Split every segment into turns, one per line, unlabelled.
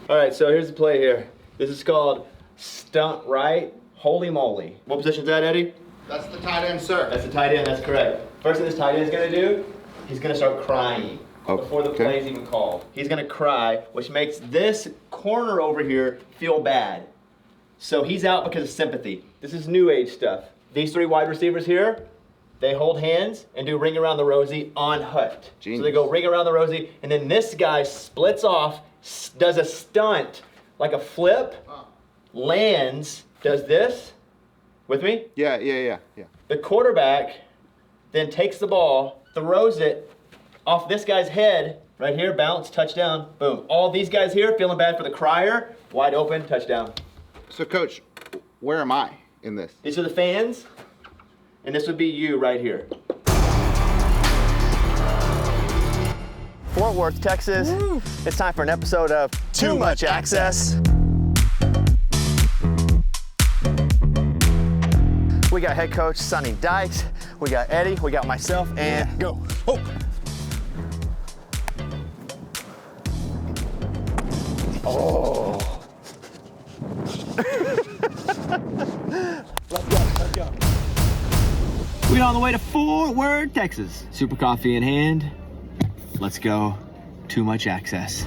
All right, so here's the play here. This is called stunt right, holy moly. What position is that, Eddie?
That's the tight end, sir.
That's the tight end, that's correct. First thing this tight end is gonna do, he's gonna start crying before the play's even called. He's gonna cry, which makes this corner over here feel bad. So he's out because of sympathy. This is new age stuff. These 3 wide receivers here, they hold hands and do ring around the rosy on hut.
Genius.
So they go ring around the rosy, and then this guy splits off, does a stunt, like a flip, lands, does this, with me?
Yeah.
The quarterback then takes the ball, throws it off this guy's head, right here, bounce, touchdown, boom. All these guys here feeling bad for the crier, wide open, touchdown.
So, Coach, where am I in this?
These are the fans, and this would be you right here. Fort Worth, Texas. Woo. It's time for an episode of Too Much Access. We got head coach Sonny Dykes, we got Eddie, we got myself, and go. Oh. Oh. Let's go. We're on the way to Fort Worth, Texas. Super coffee in hand. Let's go. Too much access.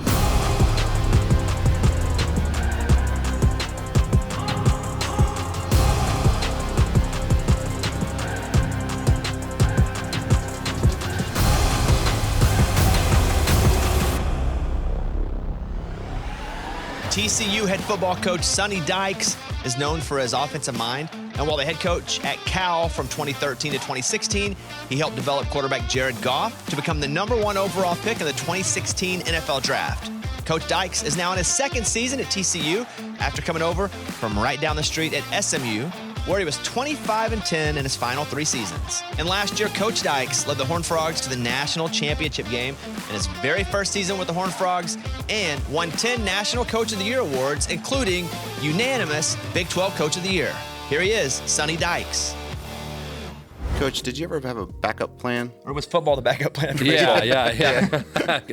TCU head football coach Sonny Dykes is known for his offensive mind, and while the head coach at Cal from 2013 to 2016, he helped develop quarterback Jared Goff to become the #1 overall pick in the 2016 NFL Draft. Coach Dykes is now in his 2nd season at TCU after coming over from right down the street at SMU, where he was 25-10 in his final 3 seasons. And last year, Coach Dykes led the Horned Frogs to the national championship game in his very first season with the Horned Frogs and won 10 National Coach of the Year awards, including unanimous Big 12 Coach of the Year. Here he is, Sonny Dykes.
Coach, did you ever have a backup plan?
Or was football the backup plan for baseball?
Yeah.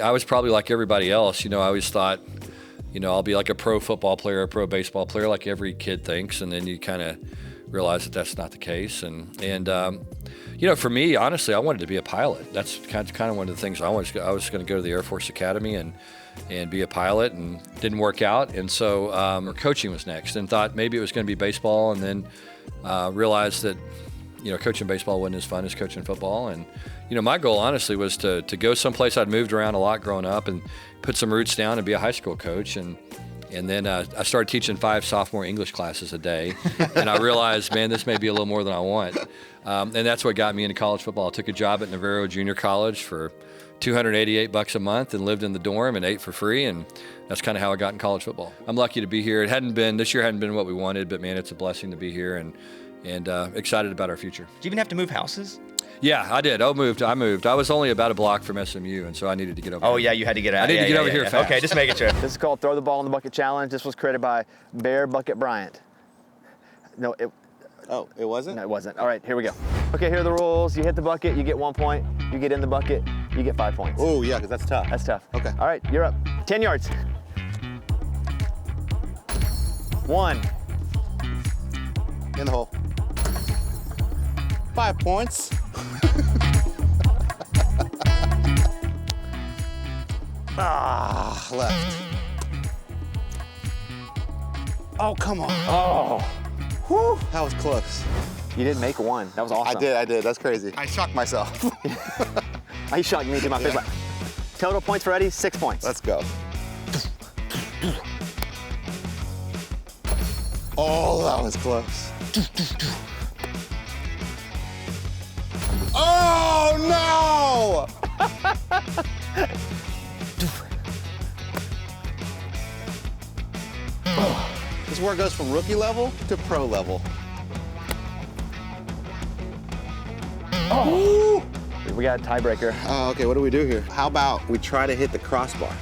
I was probably like everybody else. I always thought, I'll be like a pro football player, a pro baseball player, like every kid thinks, and then you kind of realize that that's not the case. And for me, honestly, I wanted to be a pilot. That's kind of one of the things I was going to go to the Air Force Academy and be a pilot, and didn't work out. And so coaching was next, and thought maybe it was going to be baseball, and then realized that, coaching baseball wasn't as fun as coaching football. And, my goal, honestly, was to go someplace. I'd moved around a lot growing up and put some roots down and be a high school coach. And then I started teaching 5 sophomore English classes a day. And I realized, man, this may be a little more than I want. And that's what got me into college football. I took a job at Navarro Junior College for $288 a month and lived in the dorm and ate for free. And that's kind of how I got in college football. I'm lucky to be here. This year hadn't been what we wanted, but man, it's a blessing to be here and excited about our future.
Did you even have to move houses?
Yeah, I did. I moved. I was only about a block from SMU, and so I needed to get over here.
Oh, yeah, you had to get out.
I needed to get over here fast.
Okay, just making sure. This is called Throw the Ball in the Bucket Challenge. This was created by Bear Bucket Bryant. No, it
wasn't?
No, it wasn't. All right, here we go. Okay, here are the rules. You hit the bucket, you get 1 point. You get in the bucket, you get 5 points.
Oh, yeah, because that's tough.
That's tough.
Okay.
All right, you're up. 10 yards. 1.
In the hole. 5 points. Left. Oh, come on.
Oh.
Whew, that was close.
You didn't make 1. That was awesome.
I did. That's crazy. I shocked myself.
He shocked me to my face. Total points for Eddie, 6 points.
Let's go. Oh, that was close. Oh, no! This is where it goes from rookie level to pro level.
Oh. We got a tiebreaker.
Oh, okay, what do we do here? How about we try to hit the crossbar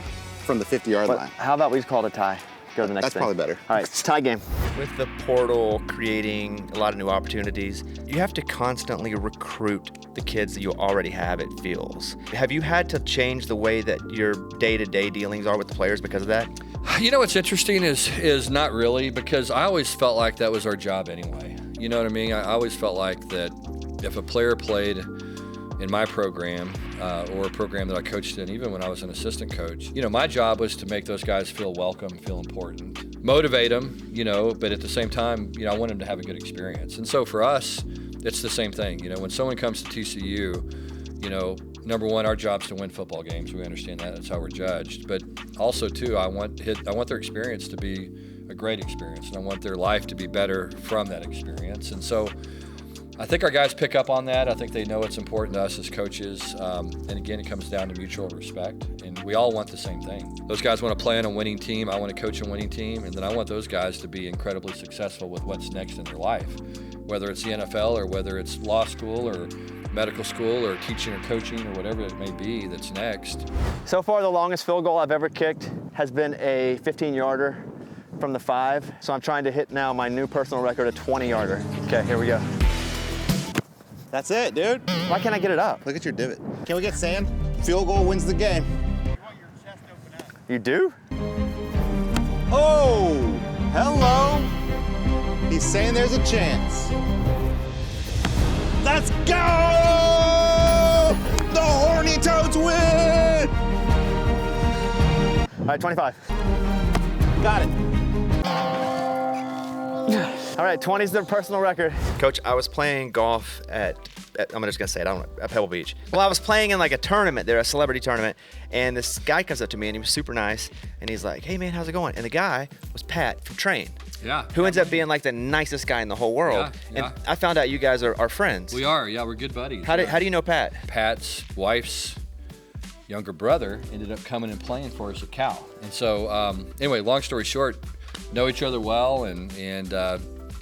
from the 50-yard line?
How about we just call it a tie? Go to the next
That's
thing.
probably better.
All right, it's a tie game. With the portal creating a lot of new opportunities, you have to constantly recruit the kids that you already have, it feels. Have you had to change the way that your day-to-day dealings are with the players because of that?
You know what's interesting is not really, because I always felt like that was our job anyway. You know what I mean? I always felt like that if a player played in my program or a program that I coached in, even when I was an assistant coach, you know, my job was to make those guys feel welcome, feel important, motivate them, you know, but at the same time, you know, I want them to have a good experience. And so for us, it's the same thing. You know, when someone comes to TCU, you know, number one, our job's to win football games. We understand that. That's how we're judged. But also, too, I want their experience to be a great experience, and I want their life to be better from that experience. And so I think our guys pick up on that. I think they know it's important to us as coaches. And again, it comes down to mutual respect. And we all want the same thing. Those guys want to play on a winning team. I want to coach a winning team. And then I want those guys to be incredibly successful with what's next in their life, whether it's the NFL or whether it's law school or medical school or teaching or coaching or whatever it may be that's next.
So far, the longest field goal I've ever kicked has been a 15-yarder from the 5. So I'm trying to hit now my new personal record, a 20-yarder. Okay, here we go.
That's it, dude.
Why can't I get it up?
Look at your divot. Can we get sand? Field goal wins the game.
You want your chest open up.
You do?
Oh, hello. He's saying there's a chance. Let's go! The Horny Toads win!
All right, 25.
Got it.
All right, 20's the personal record.
Coach, I was playing golf at I'm just gonna say it, at Pebble Beach. Well, I was playing in like a tournament there, a celebrity tournament, and this guy comes up to me and he was super nice, and he's like, "Hey man, how's it going?" And the guy was Pat from Train.
Yeah.
Who ends up being like the nicest guy in the whole world.
Yeah.
And I found out you guys are friends.
We are, yeah, we're good buddies.
How do you know Pat?
Pat's wife's younger brother ended up coming and playing for us at Cal. And so, anyway, long story short, know each other well and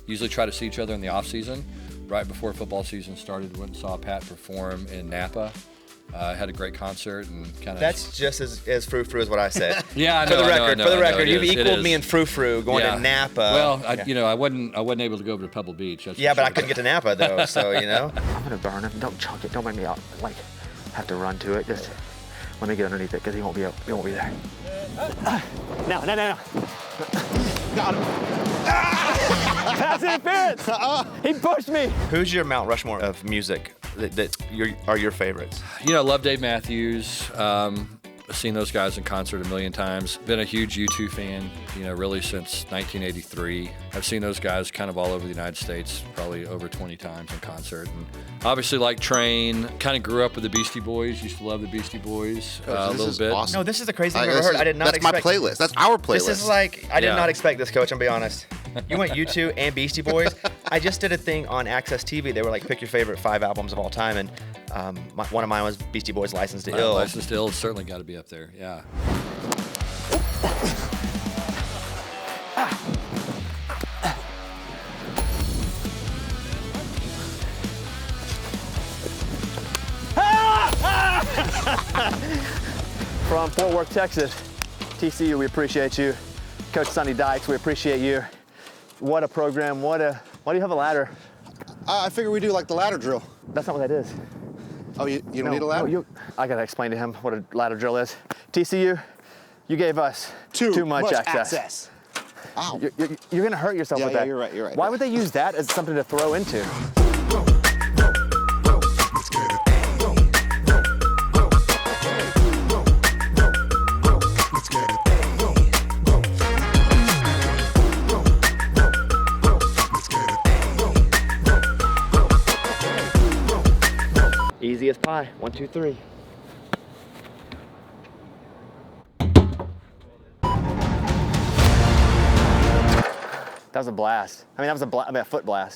usually try to see each other in the off season. Right before football season started, went and saw Pat perform in Napa. Had a great concert and kind of.
That's just as frou-frou as what I said.
Yeah, I know.
For the record, you've
it
equaled
is.
me in frou-frou going to Napa.
Well,
Yeah.
I wasn't able to go over to Pebble Beach. That's
Yeah,
for
but I
sure.
couldn't get to Napa though, so you know.
I'm gonna burn him. Don't chunk it. Don't make me have to run to it. Just let me get underneath it because he won't be there. No.
Got him.
Pass interference. He pushed me.
Who's your Mount Rushmore of music that are your favorites?
You know, love Dave Matthews. I've seen those guys in concert a million times. Been a huge U2 fan, you know, really since 1983. I've seen those guys kind of all over the United States, probably over 20 times in concert. And obviously like Train, kind of grew up with the Beastie Boys, used to love the Beastie Boys a
This
little
is
bit.
awesome.
No, this is the craziest thing I've ever heard. I did not expect.
That's my playlist. That's our playlist.
This is like, I did
Yeah.
not expect this, Coach, I'm gonna be honest. You went U2 and Beastie Boys. I just did a thing on Access TV. They were like, pick your favorite 5 albums of all time, and one of mine was Beastie Boys' License to Ill.
License to Ill has certainly got to be up there, yeah.
From Fort Worth, Texas, TCU, we appreciate you. Coach Sonny Dykes, we appreciate you. What a program, why do you have a ladder?
I figure we do like the ladder drill.
That's not what that is.
Oh, you don't need a ladder?
No, I gotta explain to him what a ladder drill is. TCU, you gave us too much access.
Ow.
You're gonna hurt yourself with that.
Yeah, you're right.
Why would they use that as something to throw into? Easy as pie. 1, 2, 3. That was a blast. I mean, that was a foot blast.